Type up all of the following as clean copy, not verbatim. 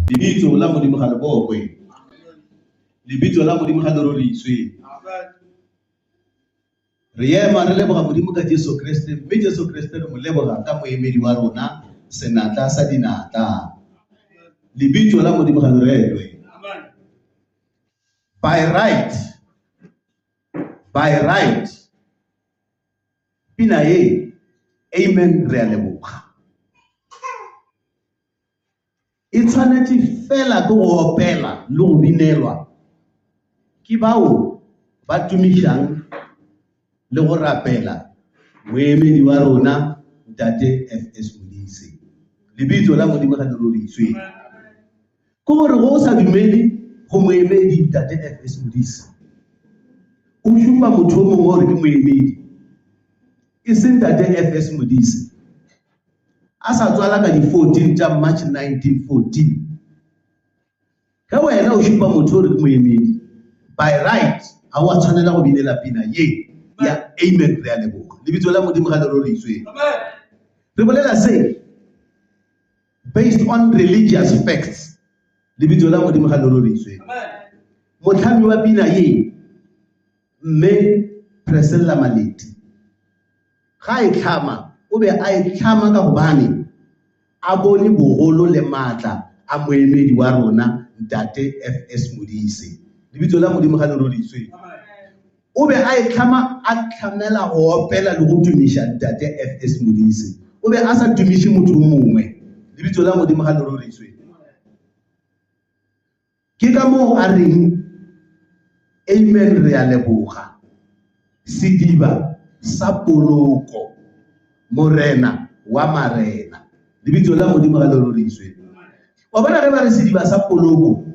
Libitso la Modimo ga le bokwe. Libitso la Modimo ga le roriswe. Re ema re leboga Modimo ka Jesu Kriste, mme Jesu Kriste re mo leboga ka moemedi wa rona senatla sa dinatla. Libitso la Modimo ga le retwe. By right. Pina ye, amen re a leboga. E tshwanetse fela ke go opela le go binelwa ke bao ba tumišang le go rapela moemedi wa rona Ntate FS Modise. Lebitso la Modimo ga le roriswe. Ke gore go sa dumele go moemedi Ntate FS Modise, o šupa motho o mongwe gore ke moemedi, e seng Ntate FS Modise. A sa tswala ka di 14 tša March 1914. Ka wena o šupa motho gore ke moemedi, by right a wa tshwanela go binela pina ye ya amen re a leboga. Lebitso la Modimo ga le roriswe. Re bolela se based on religious facts. Lebitso la Modimo ga le roriswe. Motlhami wa pina ye mme Presella Maleti ga e tlhama o be a e tlhama ka gobane a bone bogolo le maatla a moemedi wa rona Ntate FS Modise. Lebitso la Modimo ga le roriswe. O be a e tlhama a tlhamela go opela le go tumiša Ntate FS Modise. O be a sa tumiše motho o mongwe. Lebitso la Modimo ga le roriswe. Ke ka moo a reng amen re a leboga. Sediba sa poloko, morena wa marena. Lebitso la Modimo ga le roriswe. Wa bona ge ba re sediba sa poloko,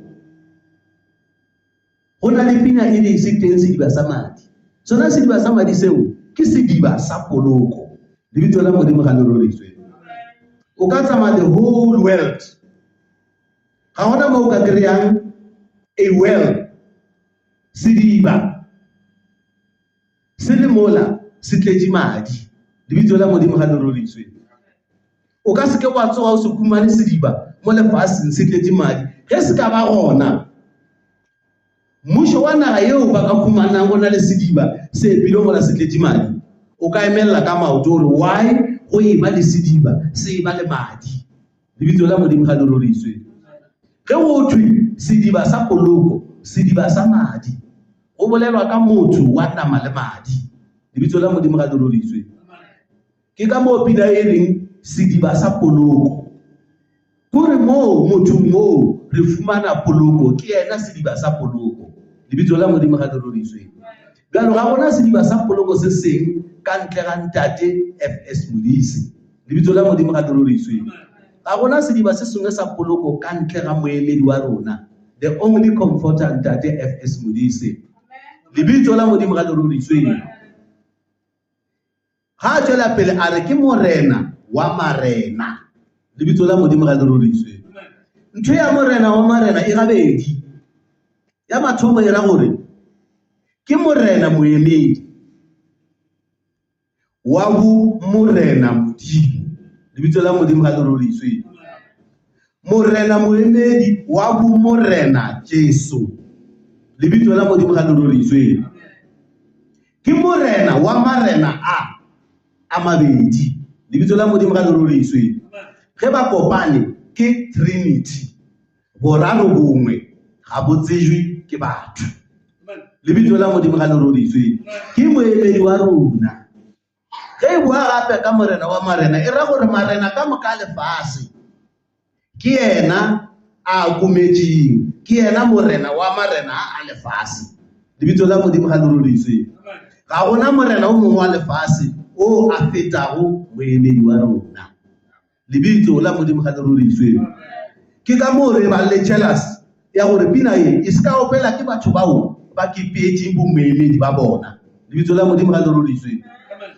go na le pina e ne se teng sediba sa madi. Sona sediba sa madi seo ke sediba sa poloko. Lebitso la Modimo ga le roriswe. O ka tsamaya the whole world, ga gona mo o ka kry-ang a well sediba se le mola se tletse madi. Lebitso la Modimo ga le roriswe. O ka se ke wa tsoga o se khumane sediba mo lefaseng se tletse madi ge se ka ba gona. Mmušo wa naga yeo ba ka khumanang go na le sediba se epile mola se tletse madi, o ka emelela ka maoto gore why go eba le sediba se eba le madi. Lebitso la Modimo ga le roriswe. Ge go thwe sediba sa poloko, sediba sa madi, go bolelwa ka motho wa nama le madi. Lebitso la Modimo ga le roriswe. Ke ka moo pina e reng sediba sa poloko. Kore moo motho moo re fumana poloko, ke yena sediba sa poloko. Lebitso la Modimo ga le roriswe. Bjalo ga gona sediba sa poloko se seng ka ntle ga Ntate FS Modise. Lebitso la Modimo ga le roriswe. Ga gona sediba se sengwe sa poloko ka ntle ga moemedi wa rona, the only comforter Ntate FS Modise. Lebitso la Modimo ga le roriswe. Ha tswela pele a re ke morena wa marena. Lebitso la Modimo ga le roriswe. Ntho ya morena wa marena e gabedi. Ya mathomo e ra gore ke morena moemedi wa bo morena Modimo. Lebitso la Modimo ga le roriswe. Morena moemedi wa bo morena Jesu. Lebitso la Modimo ga le roriswe. Ke morena wa marena a mabedi. Lebitso la Modimo ga le roriswe. Ge ba kopane ke Trinity, boraro bongwe ga bo tsejwe ke batho. Lebitso la Modimo ga le roriswe. Ke moemedi wa rona. Ge bua gape ka morena wa marena e ra gore marena ka moka lefase ke yena a kumetseng, ke yena morena wa marena a lefase. Lebitso la Modimo ga le roriswe. Ga gona morena o mongwe wa lefase o a fetago moemedi wa rona. Lebitso la Modimo ga le roriswe. Ke ka moo re ba le jealous ya gore pina e se ka opela ke batho bao ba kepetseng bo moemedi ba bona. Lebitso la Modimo ga le roriswe.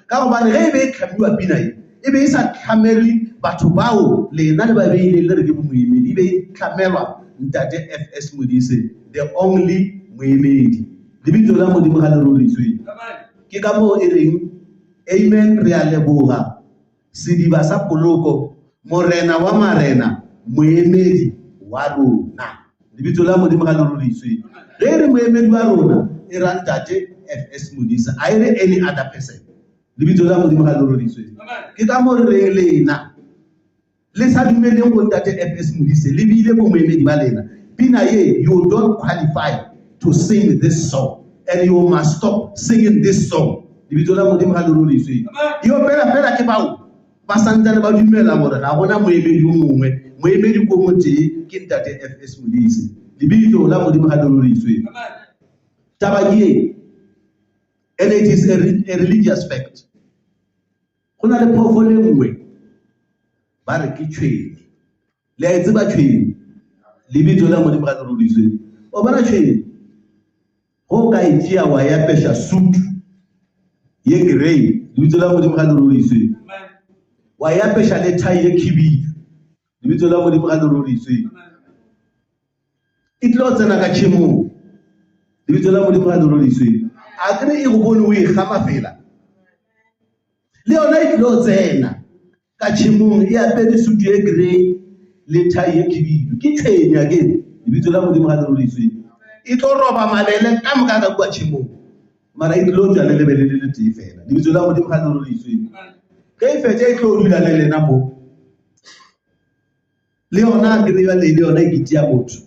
Ka gobane ge e be e tlhamiwa pina e be e sa tlhamelwe batho bao lena le ba beile le re ke bo moemedi, e be e tlhamelwa Ntate FS Modise, the only moemedi. Lebitso la Modimo ga le roriswe. Ke ka moo e reng amen re a leboga. sediba sa poloko, morena wa marena, moemedi wa rona. Lebitso la Modimo ga le rorisiwe. Ge re moemedi wa rona e ra Ntate FS Modisa, a e re any other person. Lebitso la Modimo ga le rorisiwe. Ke ka mo re reng lena le sa dumeleng go Ntate FS Modise le bile bo moemedi ba lena. Pina ye, you don't qualify to sing this song and you must stop singing this song. Lebitso la Modimo ga le rorisiwe. Yo fela ke bao ba santsane ba dumela gore ga gona moemedi o mongwe, moemedi ko motee ke Ntate FS Modise. Lebitso la Modimo ga le rorisiwe. Taba ke and it is a religious fact. Go na le phofolo e nngwe ba re ke tshwene, le a e tseba tshwene. Lebitso la Modimo ga le rorisiwe. O bona tshwene go ka e tšea wa ya pesha suit ye grey, lebitso la Modimo ga le rorisiwe. Wa ya pesha le tie ye khibidu, lebitso la Modimo ga le rorisiwe. E tlo tsena ka tšhemong, lebitso la Modimo ga le rorisiwe. A kere e go bone o e gama fela, le yona e tlo tsena ka tšhemong e apere suit ye grey le tie ye khibidu. Ke tshwenya ke lebitso la Modimo ga le rorisiwe. E tlo roba mabele ka moka ka kwa tšhemong, mara e tlo ja le lebele le tee fela. Lebitso la Modimo ga le rorisiwe. Ge e fetša e tlo dula le lena mo, le yona ke re le yona e ketia motho,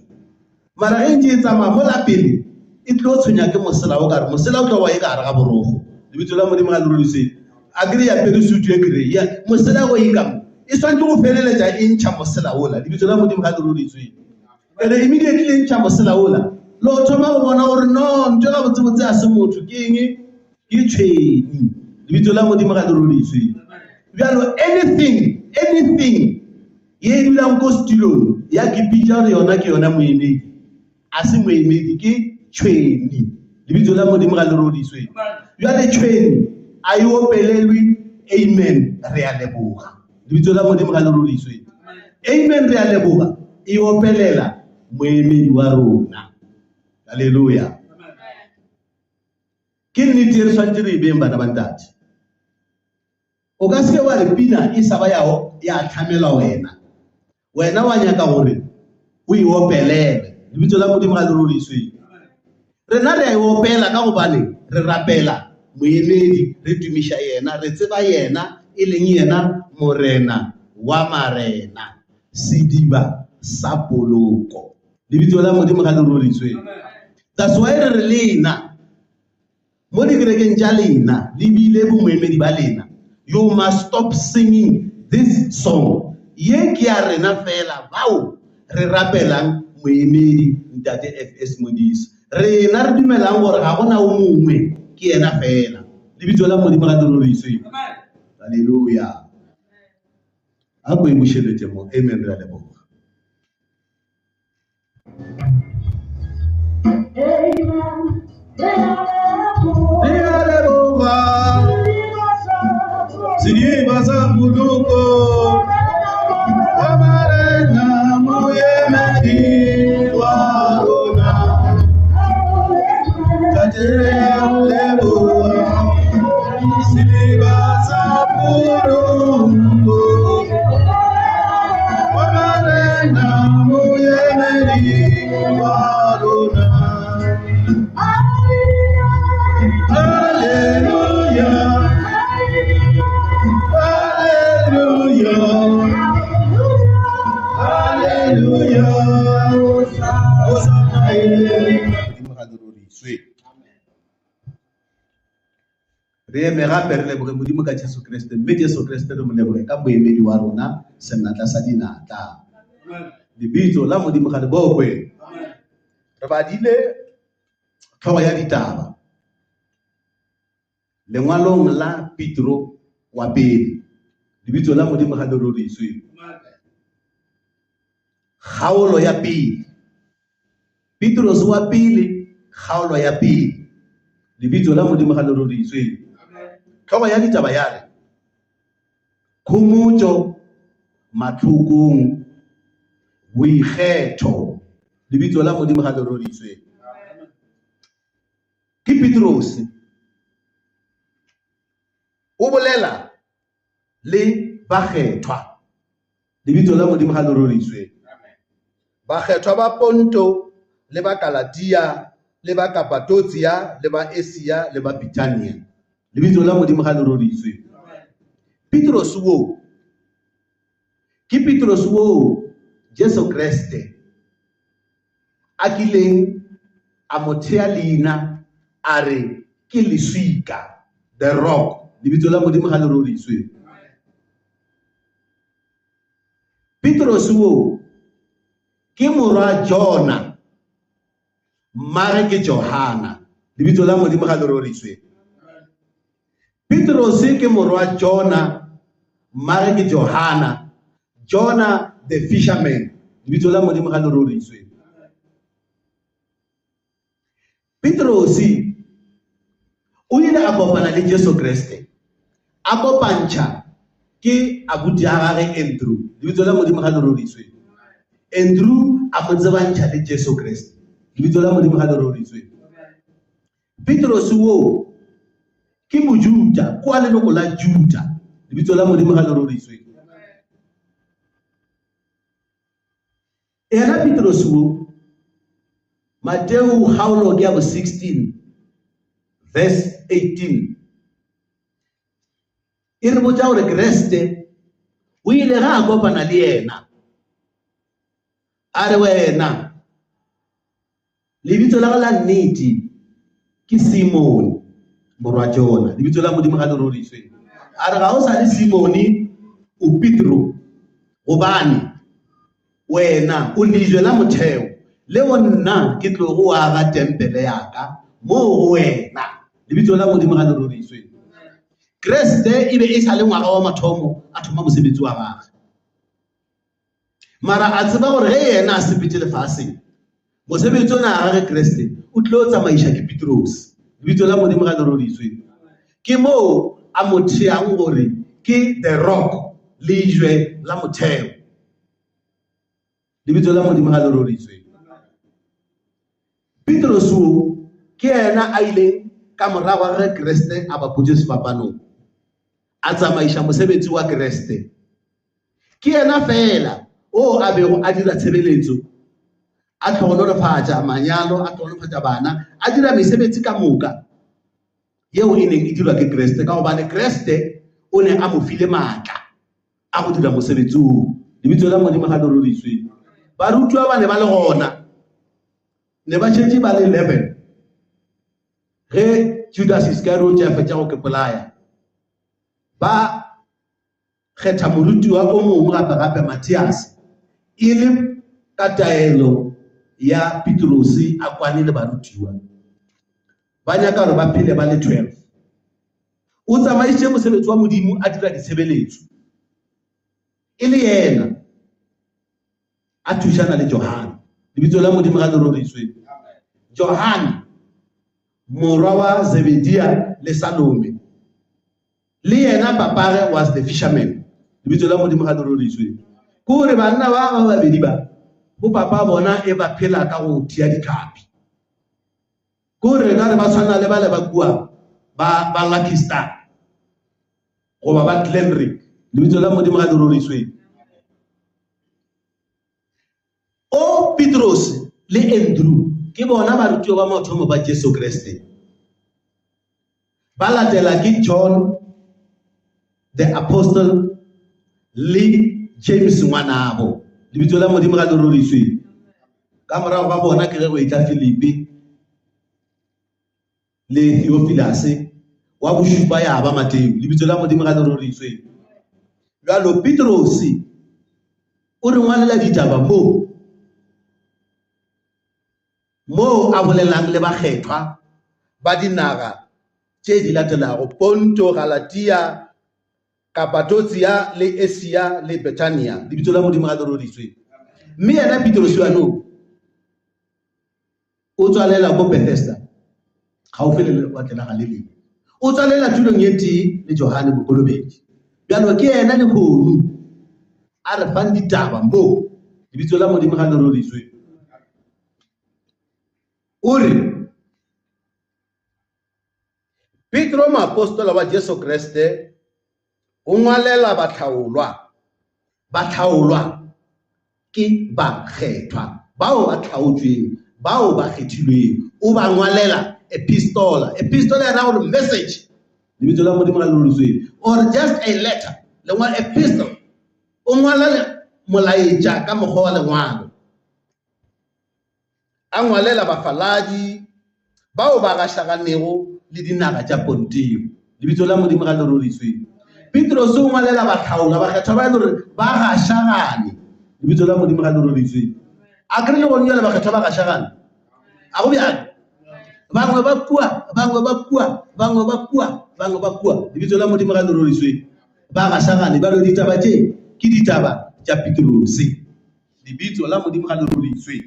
mara ge ntse e tsamaya mo lapele e tlo tshwenya ke mosela o kare mosela o tlo wa e kare ga borogo. Lebitso la Modimo ga le rorisiwe. A kere ya pere suit ye grey ya mosela go e kamo e swantse go feleletša e ntšha mosela ola. Lebitso la Modimo ga le rorisiwe. And immediately e ntšha mosela ola, lo thoma go bona gore no ntho ga botsebotse a se motho ke eng, ke tshwene. Lebitso la Modimo ga le rorisiwe. Bjalo anything ye e dulang ko setilong ya ke pitša gore yona ke yona moemedi, a se moemedi, ke tshwene. Lebitso la Modimo ga le rorisiwe. Bjale tshwene a e opelelwe. Amen, re a leboga. Lebitso la Modimo ga le rorisiwe. Amen, re a leboga. E opelela moemedi wa rona. Haleluya. Ke nnete re tshwanetse re e beng bana ba Ntate. O ka se wa re pina e sa ba ya tlhamela wena wa nyaka gore o e opelele. Lebitso la Modimo ga le rorisiwe. Rena re a e opela ka gobane re rapela moemedi, re tumiša yena, re tseba yena e leng yena morena wa marena, sediba sa poloko. Lebitso la Modimo ga le rorisiwe. That's why re lena mo dikerekeng tša lena le bile bo moemedi ba lena, you must stop singing this song. Ye ke ya rena fela bao re rapelang moemedi Ntate FS Modise. Rena re dumelang gore ga gona o mongwe, ke yena fela. Lebitso la Modimo ga le rorisiwe. Haleluya. A ko e bušeletse mo. Amen, re a leboga. Sediba sa poloko, amarena moemedi wa rona, Ntate leboga. Sediba sa poloko, amarena moemedi wa rona. Hallelujah. Re eme gape re leboge Modimo ka Jesu Kriste, mme Jesu Kriste re mo leboge ka moemedi wa rona, senatla sa dinatla. Lebitso la Modimo ga le bokwe. Re badile tlhogo ya ditaba lengwalong la Petro wa pele. Lebitso la Modimo ga le rorisiwe. Kgaolo ya pele, Petros wa pele, kgaolo ya pele. Lebitso la Modimo ga le rorisiwe. Tlhogo ya ditaba ya re khumutso matlhokong boikgetho. Lebitso la Modimo ga le rorisiwe. Ke Petros o bolela le ba kgethwa. Lebitso la Modimo ga le roriswe. Ba kgethwa ba Ponto le ba Galatia le ba Kappadokia le ba Asia le ba Bithynia. Lebitso la Modimo ga le roriswe. Petros wo ke Petros wo Jesu Kriste a kileng a mothea leina a re ke leswika, the rock. Lebitso la Modimo ga le roriswe. Petros wo ke morwa Jona mare ke Johana. Lebitso la Modimo ga le roriswe. Petros ke morwa Jona mare ke Johana. Jonah the fisherman. Lebitso la Modimo ga le roriswe. Petros o ile a kopana le Jesu Kriste. A kopantsha ke abuti ya gagwe Andrew. Lebitso la Modimo ga le roriswe. Andrew a mo tsebantsha le Jesu Kriste. Lebitso la Modimo ga le roriswe. Petros wo ke mojuda kwa leloko la Juda. Lebitso la Modimo ga le roriswe. Ena Petros wo Matthew haulo ke ya bo 16 verse 18. E re botsa gore Kriste o ile ga a kopana le yena a re wena lebitso la ga la nnete ke Simon morwa Jona. Lebitso la Modimo ga le roriswe. A re ga o sa le Simone o Petro gobane wena o lejwe la motheo le nna ke tlo go aga tempele yaka mo wena. Lebitso la Modimo ga le roriswe. Kriste e be e sa le ngwaga wa mathomo a thoma mosebetsi wa gagwe, mara a tseba gore ge yena a sepetse lefatsheng mosebetsi o na a gagwe Kriste o tlo tsamaisha ke Petros. Lebitso la Modimo ga le roriswe. Ke mo a mo theang gore ke the rock, lejwe la motheo. Lebitso la Modimo ga le roriswe. Petros ke yena a ileng ka morago ga ge Kriste a ba phutse sefapanong a tsamaisha mosebetsi wa Kriste. Ke yena fela o a bego a dira tshebeletso, a tlhogonolofatša manyalo, a tlhogonolofatša bana, a dira mesebetsi ka moka yeo e neng e dirwa ke Kriste, ka gobane Kriste o ne a mo file maatla a go dira mosebetsi o. Lebitso la Modimo ga le roriswe. Barutwa ba ne ba le gona, ne ba šetše ba le 11 ge Judas Iscariot a fetša go kepolaya. Ba kgetha morutiwa o mongwe gape Matthias e le ka taelo ya Petros a kwane le barutiwa. Ba nyaka gore ba phele ba le 12. O tsamaisitše mosebetsi wa Modimo a dira ditshebeletso e le yena a thušana le Johana. Lebitso la Modimo ga le roriswe. Johana morwa wa Zebedia le Salome, le yena papage was the fisherman. Lebitso la Modimo ga le roriswe. Ke gore banna ba babedi ba bo papa bona e ba phela ka go tia dikapi. Ke gore rena re ba tshwana le ba le ba kua ba Lucky Star goba ba Glenrick. Lebitso la Modimo ga le roriswe. O Petros le Andrew ke bona barutiwa ba mathomo ba Jesu Kriste. Ba latela ke John the apostle le James ngwanabo. Lebitso la Modimo ga le roriswe. Ka morago ga bona ke ge go etla Philippe le Theophilus wa bošupa ya ba Mateo. Lebitso la Modimo ga le roriswe. Jalo Petros o re ngwalela ditaba mo a bolelang le bakgethwa ba dinaga tše di latelago Ponto, Galatia, Kappadokia le Asia le Bithynia. Lebitso la Modimo ga le roriswe. Mme yena Petros ano o tswalela ko Bethesda gaufi le lewatle la Galilei. O tswalela tulong ye tee le Johane Mokolobedi. Bjalo ke yena lekgono a re fang ditaba mo. Lebitso la Modimo ga le roriswe. O re Petro moapostola wa Jesu Kriste o ngwalela batlhaolwa ke ba kgethwa bao ba tlhaotsweng bao ba kgethilweng o ba ngwalela epistola ya rao message lebitso la modimo ga le roritsweng or just a letter lengwa epistle o ngwalela molaetša ka mokgwa wa lengwalo a ngwalela bafaladi bao ba gašaganego le dinaga tša Pontio lebitso la modimo ga le roritsweng Petros o ngwalela batlhaolwa bakgethwa ba le ba gašagane lebitso la modimo ga le roritsweng a kry le gone jale bakgethwa ba gašagane a go bjang bangwe ba kua lebitso la modimo ga le roritsweng ba gašagane ba re ditaba tše ke ditaba tša Petrose lebitso la modimo ga le roritsweng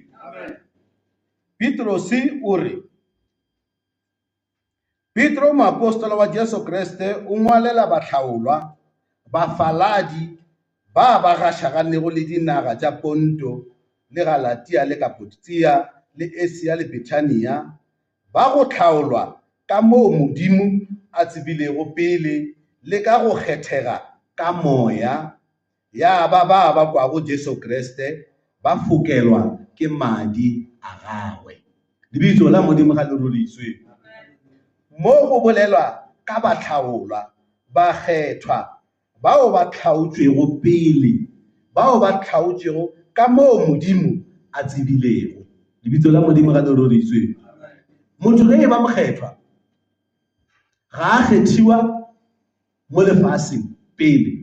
Petrose o re Petro moapostola wa Jesu Kriste o ngwalela batlhaolwa bafaladi ba gašaganego le dinaga tša Ponto le Galatia le Kapadokia le Asia le Bethania ba go tlhaolwa ka moo Modimo a tsebilego pele le ka go kgethega ka moya ya ba kwago Jesu Kriste ba fokelwa ke madi a gagwe lebitso la modimo ga le roritsweng mo go bolelwa ka batlhaolwa ba kgethwa bao ba tlhaotswego pele bao ba tlhaotswego ka moo Modimo a tsebilego lebitso la modimo ga le roritsweng motho ge e ba mokgethwa ga a kgethiwa mo lefaseng pele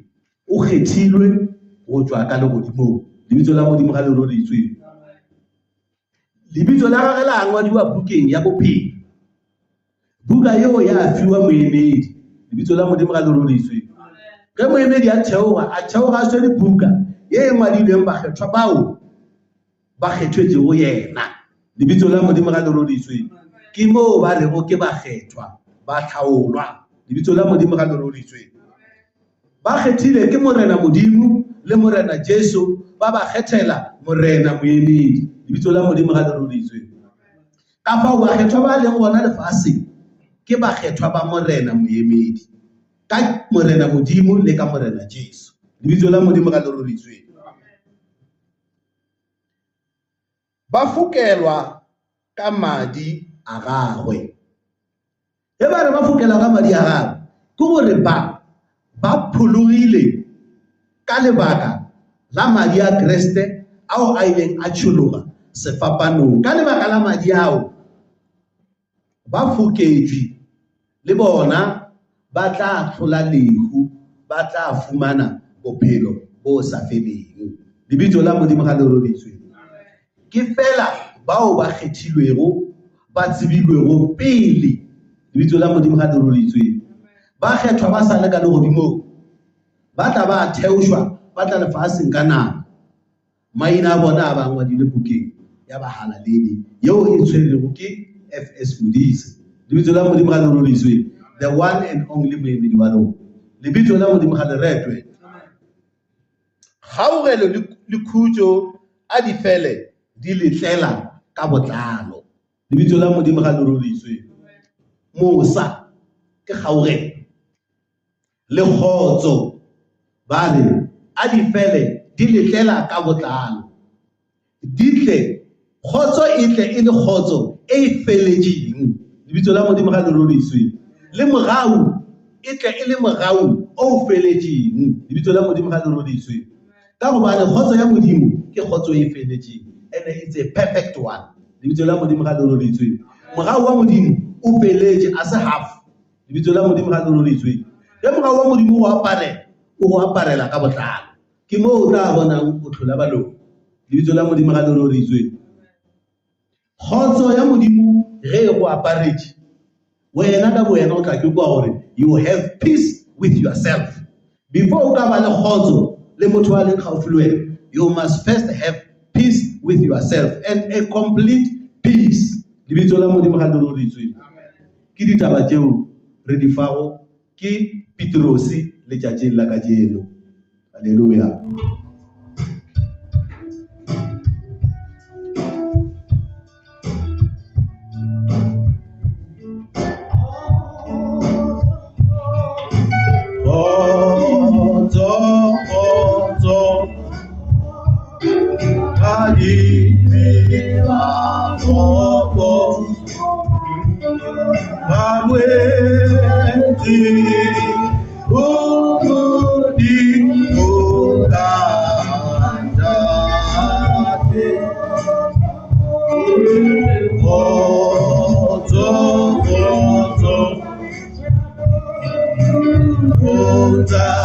o kgethilwe go tswa ka legodimong lebitso la modimo ga le roritsweng lebitso la gagwe la ngwadiwa bukeng ya bophelo buka yeo ya fiwa moemedi lebitso la modimo ga le roritsweng ge moemedi a theoga a swere buka ye e ngwadilweng bakgethwa bao ba kgethwetšego yena lebitso la modimo ga le roritsweng ke moo ba rego ke bakgethwa ba tlhaolwa lebitso la modimo ga le roritsweng ba kgethile ke morena modimo le morena Jesu ba ba kgethela morena moemedi lebitso la modimo ga le roritsweng ka fao bakgethwa ba leng gona lefaseng ke bakgethwa ba morena moemedi ka morena modimo le ka morena Jesu lebitso la modimo ga le roritsweng ba fokelwa ka madi a gagwe e ba re ba fokelwa ka madi a gagwe ke gore ba phologile ka lebaka la madi a Kriste ao a ileng a tšhologa sefapanong ka lebaka la madi ao ba foketšwe le bona ba tla hlola lehu ba tla fumana bophelo bo sa feleng lebitso la modimo ga le roritsweng ke fela bao ba kgethilwego ba tsebilwego pele lebitso la modimo ga le roritsweng ba kgethwa ba sa le ka legodimong ba tla ba theošwa ba tla lefaseng ka nako maina a bona a ba ngwadile bukeng ya bahalaledi yeo e tshwerego ke FS Modise lebitso la modimo ga le roritsweng the one and only moemedi wa rona lebitso la modimo ga le retwe kgaogelo le khutšo a di fele di letlela ka botlalo lebitso la modimo ga le roritsweng mosa ke kgaogelo le kgotso ba re a di fele di letlela ka botlalo ditle kgotso e tle e le kgotso e feletšeng lebitso la modimo ga le roritsweng le mogau e tle e le mogau o feletšeng lebitso la modimo ga le roritsweng ka gobane kgotso ya modimo ke kgotso e feletšeng and it's a perfect one lebitso la modimo ga le roritsweng mogau wa modimo o feletše a se half lebitso la modimo ga le roritsweng ge mogau wa modimo o go aparela ka botlalo ke moo o tla bonang o tlhola balong lebitso la modimo ga le roritsweng kgotso ya modimo ge e go aparetše wena ka boena o tla ke kwa gore you have peace with yourself before o ka ba le kgotso le motho wa leng gaufi le wena you must first have peace with yourself and a complete peace lebitso la modimo ga le roritsweng ke ditaba tšeo re di fago ke Petrosi letšatšing la kajeno haleluya oh Ota